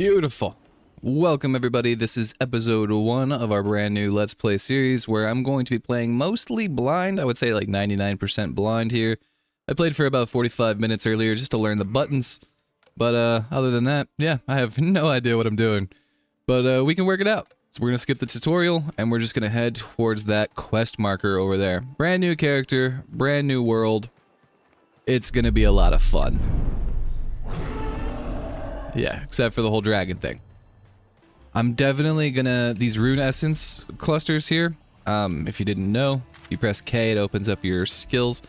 Beautiful. Welcome everybody, this is episode 1 of our brand new Let's Play series where I'm going to be playing mostly blind. I would say like 99% blind here. I played for about 45 minutes earlier just to learn the buttons, but other than that, yeah, I have no idea what I'm doing. But we can work it out. So we're going to skip the tutorial and we're just going to head towards that quest marker over there. Brand new character, brand new world. It's going to be a lot of fun. Yeah, except for the whole dragon thing. I'm definitely gonna, these rune essence clusters here, if you didn't know, you press K, it opens up your skills.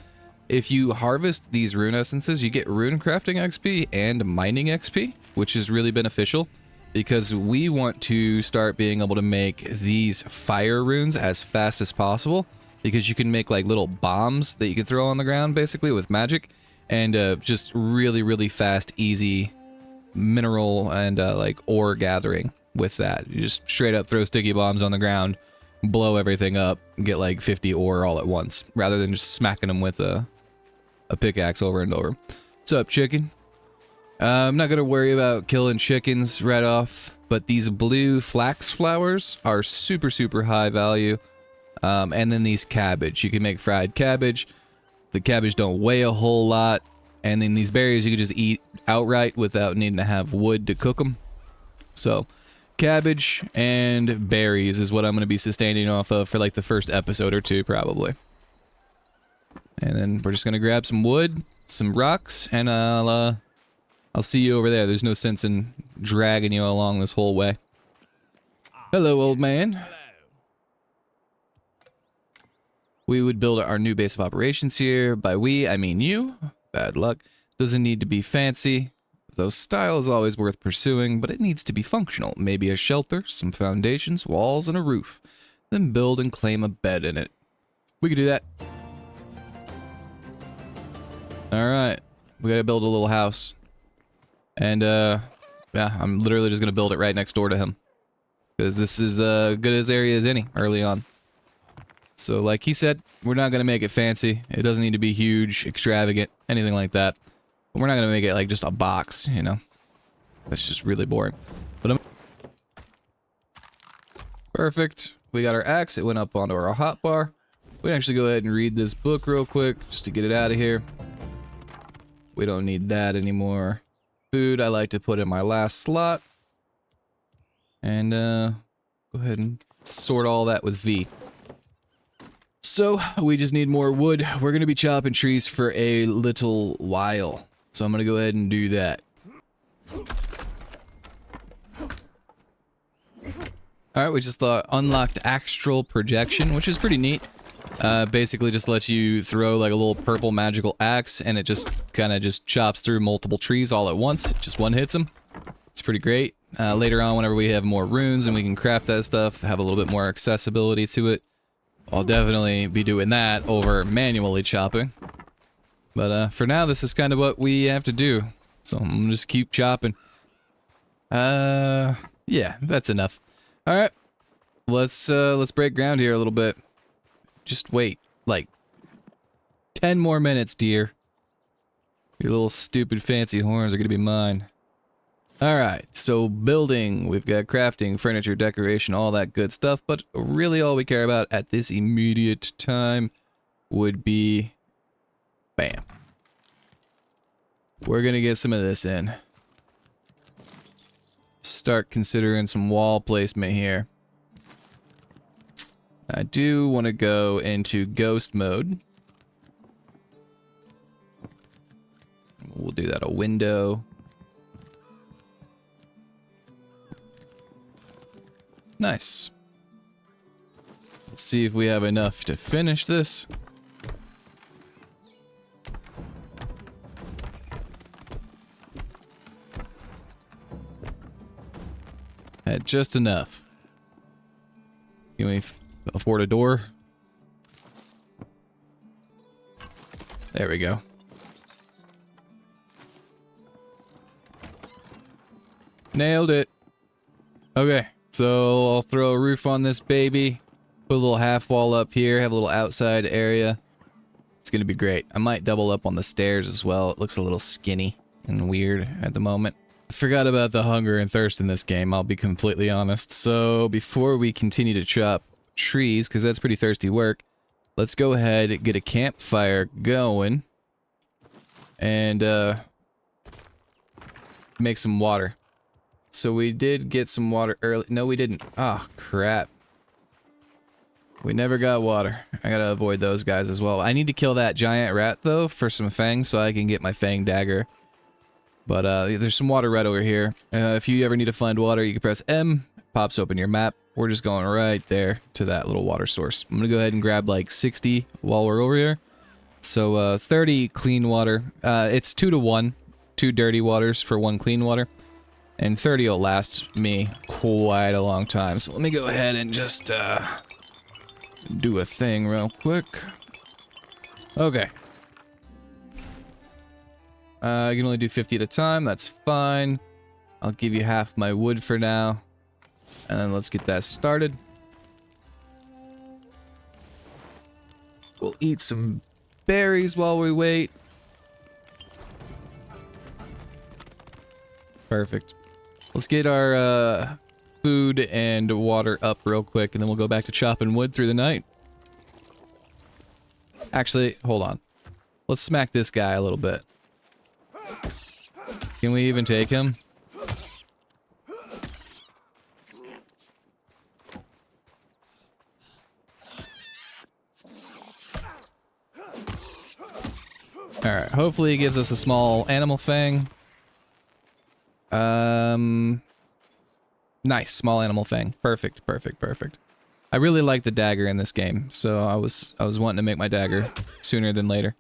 If you harvest these rune essences, you get rune crafting XP and mining XP, which is really beneficial because we want to start being able to make these fire runes as fast as possible because you can make like little bombs that you can throw on the ground basically with magic and just really fast, easy mineral and like ore gathering with that. You just straight up throw sticky bombs on the ground, blow everything up, get like 50 ore all at once, rather than just smacking them with a pickaxe over and over. What's up, chicken? I'm not gonna worry about killing chickens right off, but these blue flax flowers are super high value. And then these cabbage, you can make fried cabbage. The cabbage don't weigh a whole lot. And then these berries you can just eat outright without needing to have wood to cook them. So, cabbage and berries is what I'm going to be sustaining off of for like the first episode or two, probably. And then we're just going to grab some wood, some rocks, and I'll see you over there. There's no sense in dragging you along this whole way. Hello, old man. We would build our new base of operations here. By we, I mean you. Bad luck. Doesn't need to be fancy, though style is always worth pursuing, but it needs to be functional. Maybe a shelter, some foundations, walls, and a roof. Then build and claim a bed in it. We could do that. Alright. We gotta build a little house. And, yeah, I'm literally just gonna build it right next door to him. Because this is good as area as any, early on. So, like he said, we're not gonna make it fancy. It doesn't need to be huge, extravagant, anything like that. But we're not gonna make it like just a box, you know? That's just really boring. But perfect. We got our axe. It went up onto our hotbar. We can actually go ahead and read this book real quick, just to get it out of here. We don't need that anymore. Food, I like to put in my last slot. And, go ahead and sort all that with V. So, we just need more wood. We're going to be chopping trees for a little while. So I'm going to go ahead and do that. Alright, we just unlocked astral projection, which is pretty neat. Basically just lets you throw like a little purple magical axe and it just kind of just chops through multiple trees all at once. It just one hits them. It's pretty great. Later on, whenever we have more runes and we can craft that stuff, have a little bit more accessibility to it, I'll definitely be doing that over manually chopping. But for now, this is kind of what we have to do. So I'm gonna just keep chopping. Yeah, that's enough. Alright. Let's break ground here a little bit. Just wait, like 10 more minutes, dear. Your little stupid fancy horns are gonna be mine. Alright, so building, we've got crafting, furniture, decoration, all that good stuff, but really all we care about at this immediate time would be... bam. We're gonna get some of this in. Start considering some wall placement here. I do want to go into ghost mode. We'll do that a window. Nice. Let's see if we have enough to finish this. Had just enough. Can we afford a door? There we go. Nailed it. Okay. So I'll throw a roof on this baby, put a little half wall up here, have a little outside area. It's gonna be great. I might double up on the stairs as well. It looks a little skinny and weird at the moment. Forgot about the hunger and thirst in this game, I'll be completely honest. So before we continue to chop trees, because that's pretty thirsty work, let's go ahead and get a campfire going. And make some water. So we did get some water early. No, we didn't. Oh, crap. We never got water. I gotta avoid those guys as well. I need to kill that giant rat, though, for some fangs so I can get my fang dagger. But there's some water right over here. If you ever need to find water, you can press M. Pops open your map. We're just going right there to that little water source. I'm gonna go ahead and grab like 60 while we're over here. So 30 clean water. It's 2 to 1. 2 dirty waters for 1 clean water. And 30 will last me quite a long time. So let me go ahead and just do a thing real quick. Okay. I can only do 50 at a time. That's fine. I'll give you half my wood for now. And then let's get that started. We'll eat some berries while we wait. Perfect. Let's get our food and water up real quick, and then we'll go back to chopping wood through the night. Actually, hold on. Let's smack this guy a little bit. Can we even take him? Alright, hopefully he gives us a small animal fang. Nice, small animal fang. Perfect, perfect, perfect. I really like the dagger in this game, so I was wanting to make my dagger sooner than later.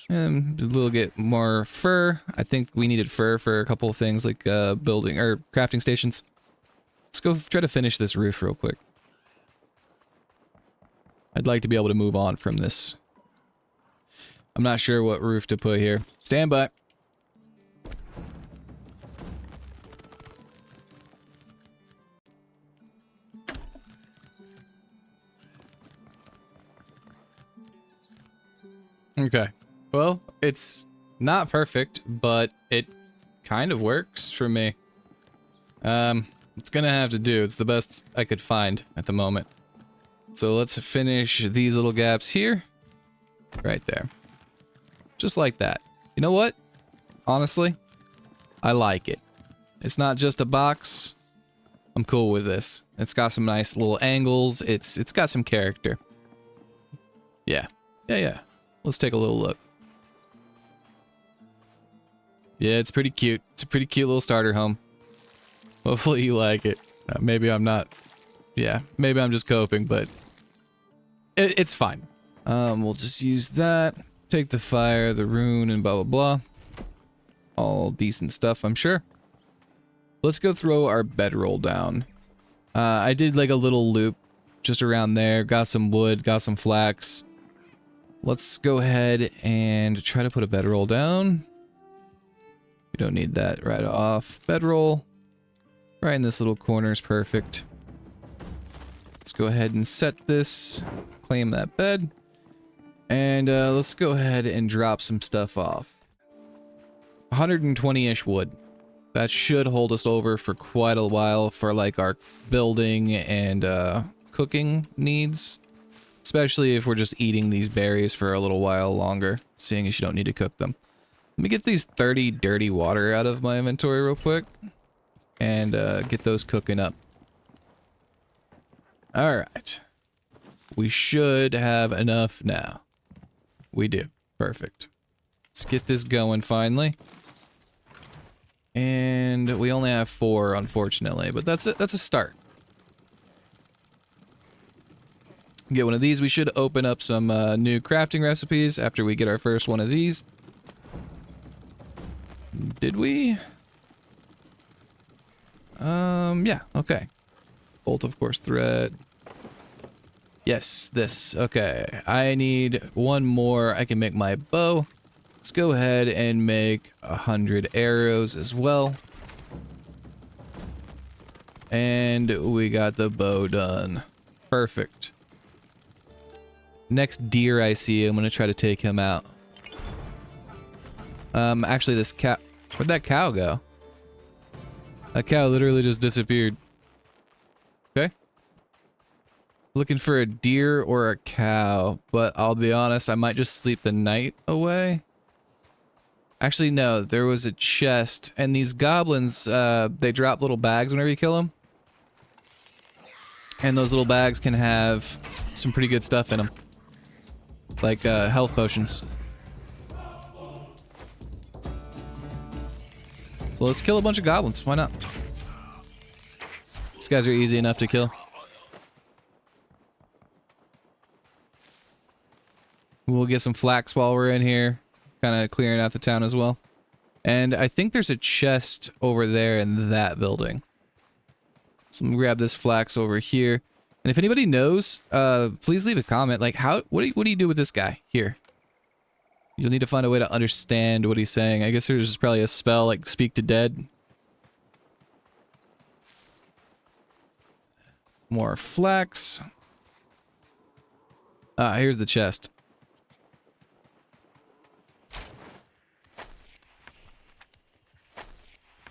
And a little bit more fur. I think we needed fur for a couple of things like building or crafting stations. Let's go try to finish this roof real quick. I'd like to be able to move on from this. I'm not sure what roof to put here. Stand by. Okay. Well, it's not perfect, but it kind of works for me. It's gonna have to do. It's the best I could find at the moment. So let's finish these little gaps here. Right there. Just like that. You know what? Honestly, I like it. It's not just a box. I'm cool with this. It's got some nice little angles. It's got some character. Yeah. Yeah. Let's take a little look. Yeah, it's pretty cute. It's a pretty cute little starter home. Hopefully you like it. Maybe I'm not. Yeah, maybe I'm just coping, but it's fine. We'll just use that. Take the fire, the rune, and blah, blah, blah. All decent stuff, I'm sure. Let's go throw our bedroll down. I did like a little loop just around there. Got some wood, got some flax. Let's go ahead and try to put a bedroll down. We don't need that right off. Bedroll. Right in this little corner is perfect. Let's go ahead and set this. Claim that bed. And let's go ahead and drop some stuff off. 120-ish wood. That should hold us over for quite a while for like our building and cooking needs. Especially if we're just eating these berries for a little while longer, seeing as you don't need to cook them. Let me get these 30 dirty water out of my inventory real quick. And get those cooking up. Alright. We should have enough now. We do. Perfect. Let's get this going finally. And we only have 4, unfortunately, but that's a start. Get one of these. We should open up some new crafting recipes after we get our first one of these. Did we? Yeah, okay. Bolt, of course, thread. Yes, this. Okay. I need one more. I can make my bow. Let's go ahead and make 100 arrows as well. And we got the bow done. Perfect. Next deer I see, I'm gonna try to take him out. Actually this Where'd that cow go? That cow literally just disappeared. Okay. Looking for a deer or a cow, but I'll be honest, I might just sleep the night away. Actually, no, there was a chest, and these goblins, they drop little bags whenever you kill them. And those little bags can have some pretty good stuff in them. Like, health potions. So let's kill a bunch of goblins, why not? These guys are easy enough to kill. We'll get some flax while we're in here. Kind of clearing out the town as well. And I think there's a chest over there in that building. So I'm gonna grab this flax over here. And if anybody knows, please leave a comment. Like, what do you do with this guy here? You'll need to find a way to understand what he's saying. I guess there's probably a spell like Speak to Dead. More flax. Ah, here's the chest.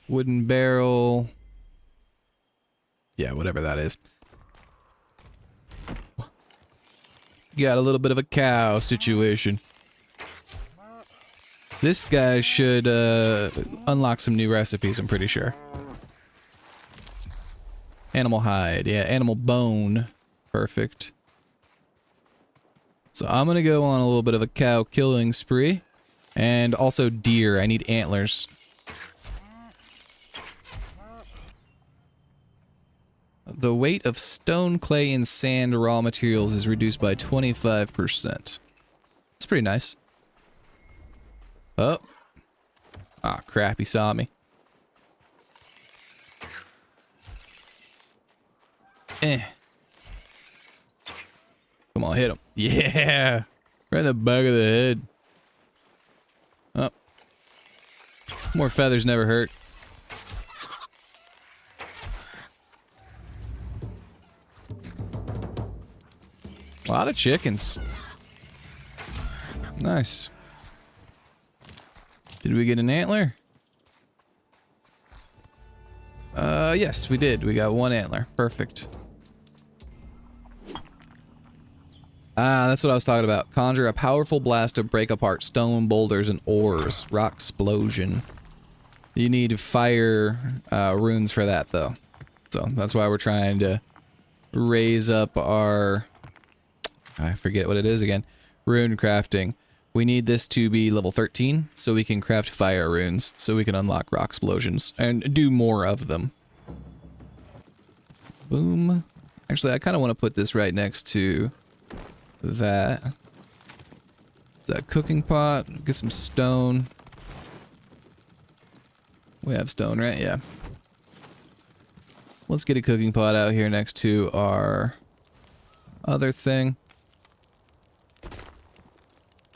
Wooden barrel. Yeah, whatever that is. Got a little bit of a cow situation. This guy should unlock some new recipes, I'm pretty sure. Animal hide, yeah, animal bone. Perfect. So I'm gonna go on a little bit of a cow killing spree. And also deer, I need antlers. The weight of stone, clay, and sand raw materials is reduced by 25%. That's pretty nice. Oh. Ah, crap, he saw me. Eh. Come on, hit him. Yeah! Right in the back of the head. Oh. More feathers never hurt. A lot of chickens. Nice. Did we get an antler? Yes, we did. We got one antler. Perfect. Ah, that's what I was talking about. Conjure a powerful blast to break apart stone boulders and ores. Rock explosion. You need fire runes for that, though. So that's why we're trying to raise up our... I forget what it is again. Rune crafting. We need this to be level 13 so we can craft fire runes, so we can unlock rock explosions and do more of them. Boom. Actually, I kind of want to put this right next to that. Is that cooking pot? Get some stone. We have stone, right? Yeah. Let's get a cooking pot out here next to our other thing.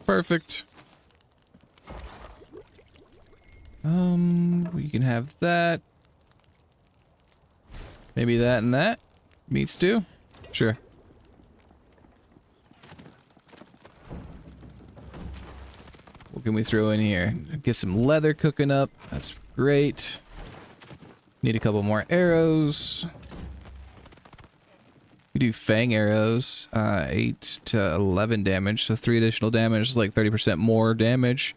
Perfect. We can have that. Maybe that and that. Meat stew? Sure. What can we throw in here? Get some leather cooking up. That's great. Need a couple more arrows. We do fang arrows, 8 to 11 damage, so 3 additional damage is like 30% more damage.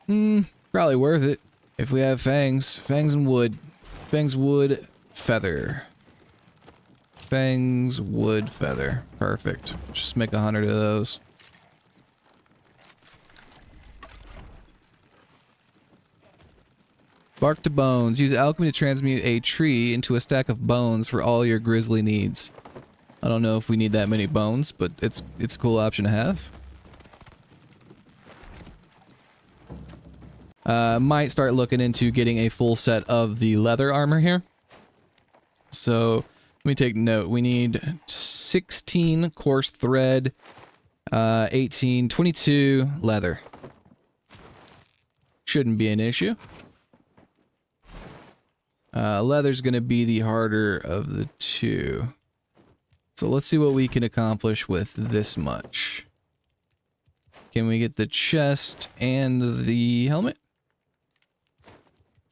Probably worth it if we have fangs. Fangs and wood. Fangs, wood, feather. Fangs, wood, feather. Perfect. Just make 100 of those. Bark to bones. Use alchemy to transmute a tree into a stack of bones for all your grizzly needs. I don't know if we need that many bones, but it's a cool option to have. Might start looking into getting a full set of the leather armor here. So let me take note. We need 16 coarse thread, 18, 22 leather. Shouldn't be an issue. Leather's gonna be the harder of the two. So let's see what we can accomplish with this much. Can we get the chest and the helmet?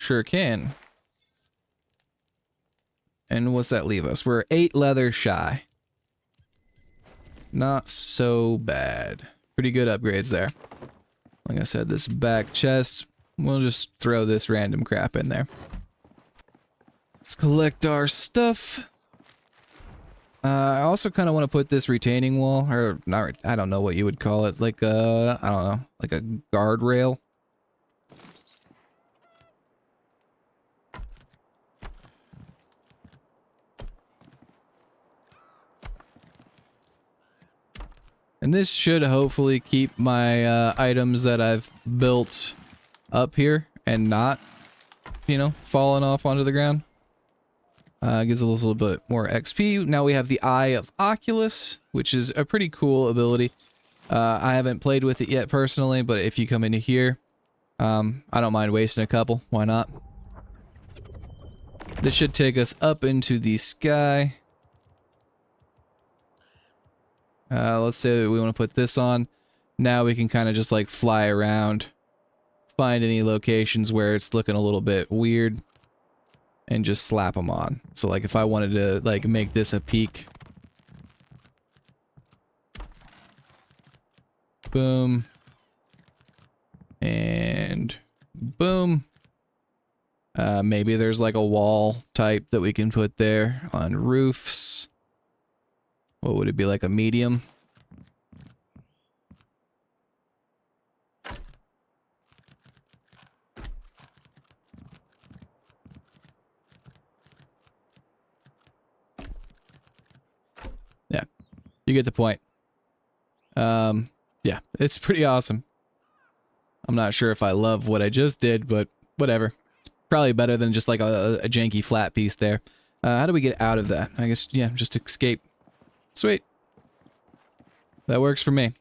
Sure can. And what's that leave us? We're 8 leather shy. Not so bad. Pretty good upgrades there. Like I said, this back chest, we'll just throw this random crap in there. Let's collect our stuff. I also kind of want to put this retaining wall, or not, I don't know what you would call it, like I don't know, like a guardrail. And this should hopefully keep my items that I've built up here and not, you know, falling off onto the ground. Gives a little bit more XP. Now we have the Eye of Oculus, which is a pretty cool ability. I haven't played with it yet personally, but if you come into here, I don't mind wasting a couple. Why not? This should take us up into the sky. Let's say we want to put this on. Now we can kind of just like fly around, find any locations where it's looking a little bit weird, and just slap them on. So like if I wanted to like make this a peak. Boom. And boom. Maybe there's like a wall type that we can put there on roofs. What would it be, like a medium? Yeah, you get the point. Yeah, it's pretty awesome. I'm not sure if I love what I just did, but whatever. It's probably better than just like a janky flat piece there. How do we get out of that? I guess, yeah, just escape. Sweet. That works for me.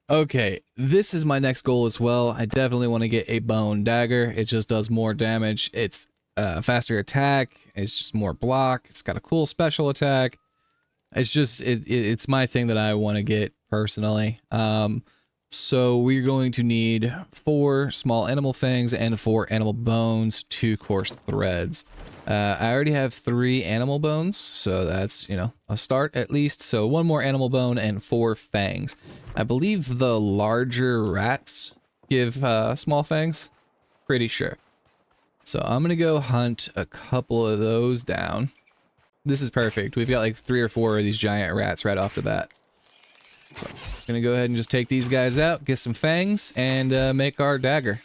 Okay, this is my next goal as well. I definitely want to get a bone dagger. It just does more damage. It's faster attack. It's just more block. It's got a cool special attack. It's just, it's my thing that I want to get personally. So we're going to need 4 small animal fangs and 4 animal bones, 2 coarse threads. I already have 3 animal bones, so that's, you know, a start at least. So 1 more animal bone and 4 fangs. I believe the larger rats give small fangs. Pretty sure. So I'm gonna go hunt a couple of those down. This is perfect. We've got like 3 or 4 of these giant rats right off the bat. So I'm gonna go ahead and just take these guys out, get some fangs, and make our dagger.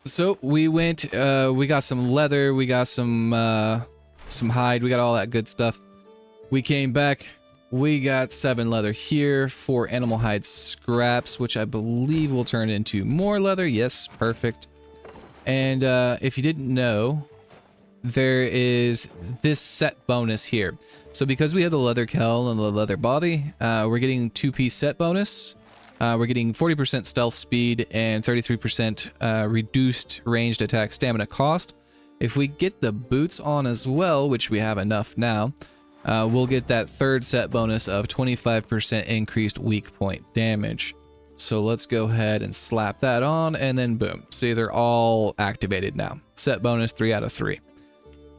So we went, we got some leather, we got some hide, we got all that good stuff. We came back, we got 7 leather here, 4 animal hide scraps, which I believe will turn into more leather. Yes, perfect. And if you didn't know, there is this set bonus here. So because we have the leather cowl and the leather body, we're getting 2-piece set bonus. We're getting 40% stealth speed and 33% reduced ranged attack stamina cost. If we get the boots on as well, which we have enough now, we'll get that 3rd set bonus of 25% increased weak point damage. So let's go ahead and slap that on, and then boom. See, they're all activated now. Set bonus 3 out of 3.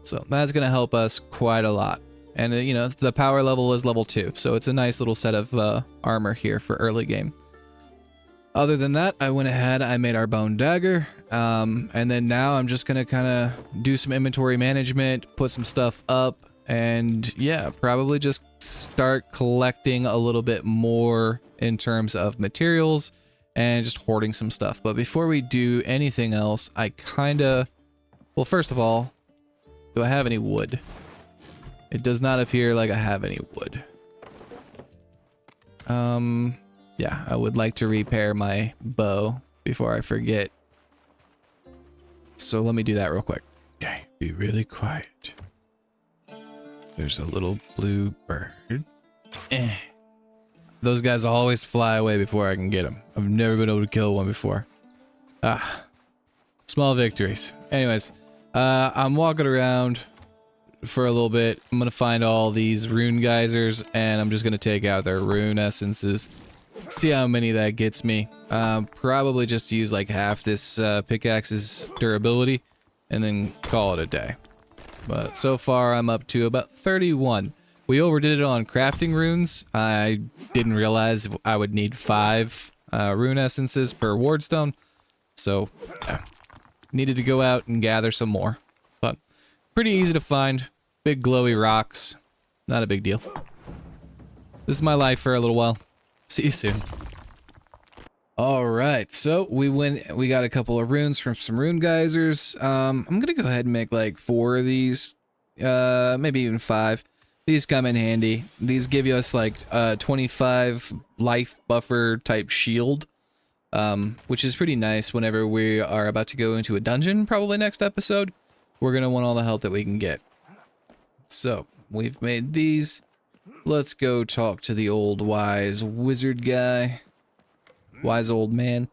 So that's going to help us quite a lot. And, you know, the power level is level 2, so it's a nice little set of armor here for early game. Other than that, I went ahead, I made our bone dagger, and then now I'm just going to kind of do some inventory management, put some stuff up, and yeah, probably just start collecting a little bit more in terms of materials and just hoarding some stuff. But before we do anything else, I kind of, well, first of all, do I have any wood? It does not appear like I have any wood. Yeah, I would like to repair my bow before I forget. So let me do that real quick. Okay, be really quiet. There's a little blue bird. Those guys always fly away before I can get them. I've never been able to kill one before. Small victories. Anyways, I'm walking around for a little bit. I'm gonna find all these rune geysers, and I'm just gonna take out their rune essences. See how many that gets me. Probably just use like half this pickaxe's durability and then call it a day. But so far I'm up to about 31. We overdid it on crafting runes. I didn't realize I would need 5 rune essences per wardstone. So yeah, needed to go out and gather some more. But pretty easy to find. Big glowy rocks. Not a big deal. This is my life for a little while. See you soon. Alright, so we got a couple of runes from some rune geysers. I'm gonna go ahead and make like 4 of these. Maybe even 5. These come in handy. These give us like a 25 life buffer type shield. Which is pretty nice whenever we are about to go into a dungeon, probably next episode. We're gonna want all the help that we can get. So, we've made these. Let's go talk to the old wise wizard guy. Wise old man.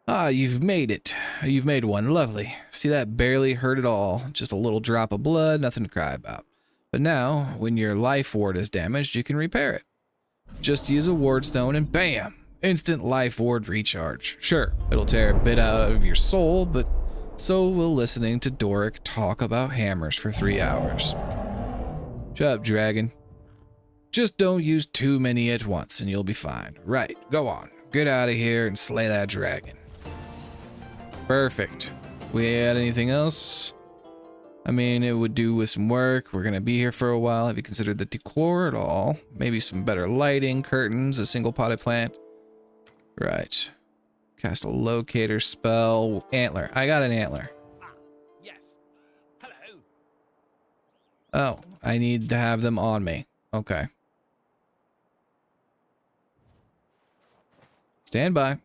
Ah, you've made it. You've made one. Lovely. See, that barely hurt at all. Just a little drop of blood, nothing to cry about. But now, when your life ward is damaged, you can repair it. Just use a ward stone and bam! Instant life ward recharge. Sure, it'll tear a bit out of your soul, but so will listening to Doric talk about hammers for 3 hours. Shut up, dragon. Just don't use too many at once and you'll be fine. Right, go on. Get out of here and slay that dragon. Perfect. We add anything else? I mean, it would do with some work. We're gonna be here for a while. Have you considered the decor at all? Maybe some better lighting, curtains, a single potted plant. Right. Cast a locator spell. Antler. I got an antler. Yes. Hello. Oh, I need to have them on me. Okay. Stand by.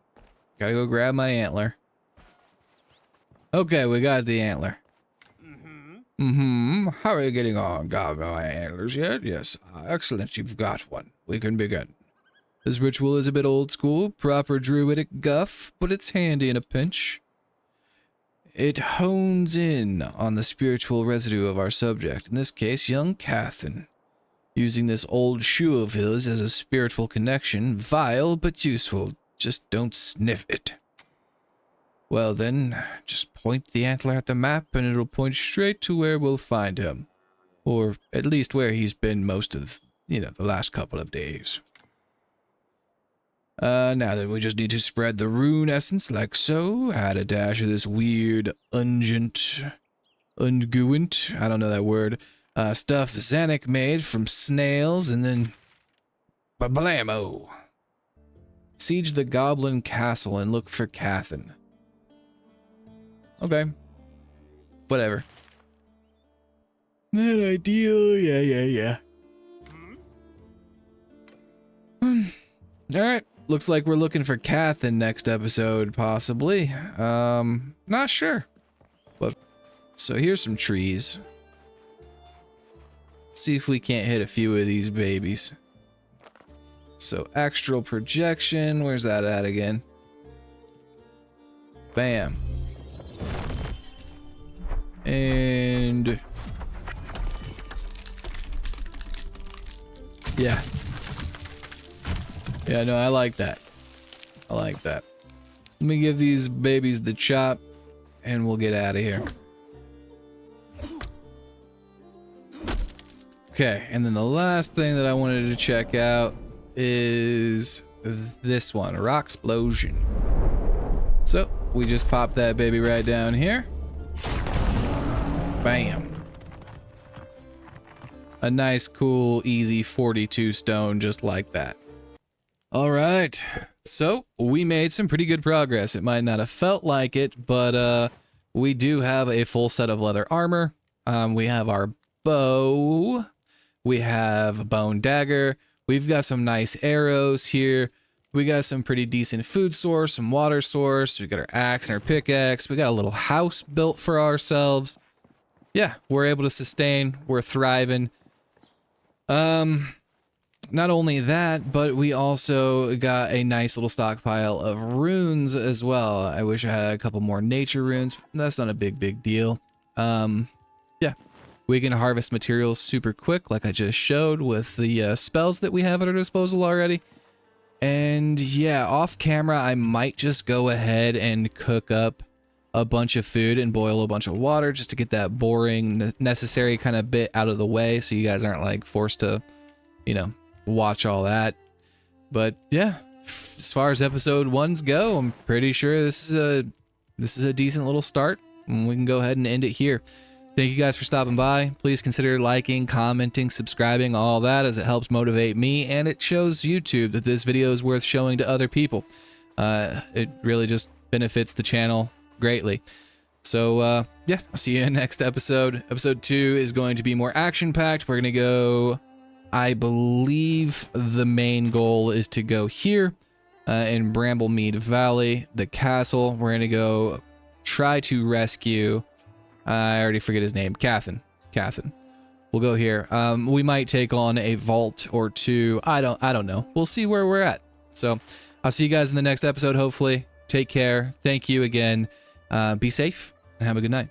Gotta go grab my antler. Okay, we got the antler. How are you getting on? Got my antlers yet? Yes. Excellent, you've got one. We can begin. This ritual is a bit old school, proper druidic guff, but it's handy in a pinch. It hones in on the spiritual residue of our subject, in this case, young Cathan. Using this old shoe of his as a spiritual connection, vile but useful. Just don't sniff it. Well then, just point the antler at the map and it'll point straight to where we'll find him. Or at least where he's been most of, the last couple of days. Now then, we just need to spread the rune essence like so. Add a dash of this weird unguent, I don't know that word, stuff Zanuck made from snails, and then ba-blammo. Siege the goblin castle and look for Cathan. Okay. Whatever. Not ideal, yeah. Alright. Looks like we're looking for Cathan next episode, possibly. Not sure. But so here's some trees. Let's see if we can't hit a few of these babies. So astral projection, where's that at again? Bam. And yeah. Yeah, no, I like that. I like that. Let me give these babies the chop and we'll get out of here. Okay, and then the last thing that I wanted to check out is this one, Rock Explosion. So, we just pop that baby right down here. Bam. A nice, cool, easy 42 stone just like that. Alright, so we made some pretty good progress. It might not have felt like it, but we do have a full set of leather armor. We have our bow. We have a bone dagger. We've got some nice arrows here. We got some pretty decent food source, some water source. We got our axe and our pickaxe. We got a little house built for ourselves. Yeah, we're able to sustain. We're thriving. Not only that, but we also got a nice little stockpile of runes as well. I wish I had a couple more nature runes. That's not a big deal. Yeah, we can harvest materials super quick, like I just showed with the spells that we have at our disposal already. And yeah, off camera, I might just go ahead and cook up a bunch of food and boil a bunch of water just to get that boring, necessary kind of bit out of the way so you guys aren't like forced to, you know, watch all that. But yeah, as far as episode 1s go, I'm pretty sure this is a decent little start, and we can go ahead and end it here. Thank you guys for stopping by. Please consider liking, commenting, subscribing, all that, as it helps motivate me and it shows YouTube that this video is worth showing to other people. It really just benefits the channel greatly. So yeah, I'll see you in the next episode. Episode 2 is going to be more action-packed. We're gonna go, I believe the main goal is to go here in Bramblemead Valley, the castle. We're gonna go try to rescue, I already forget his name, Cathan. We'll go here. We might take on a vault or two. I don't know. We'll see where we're at. So I'll see you guys in the next episode, hopefully. Take care. Thank you again. Be safe and have a good night.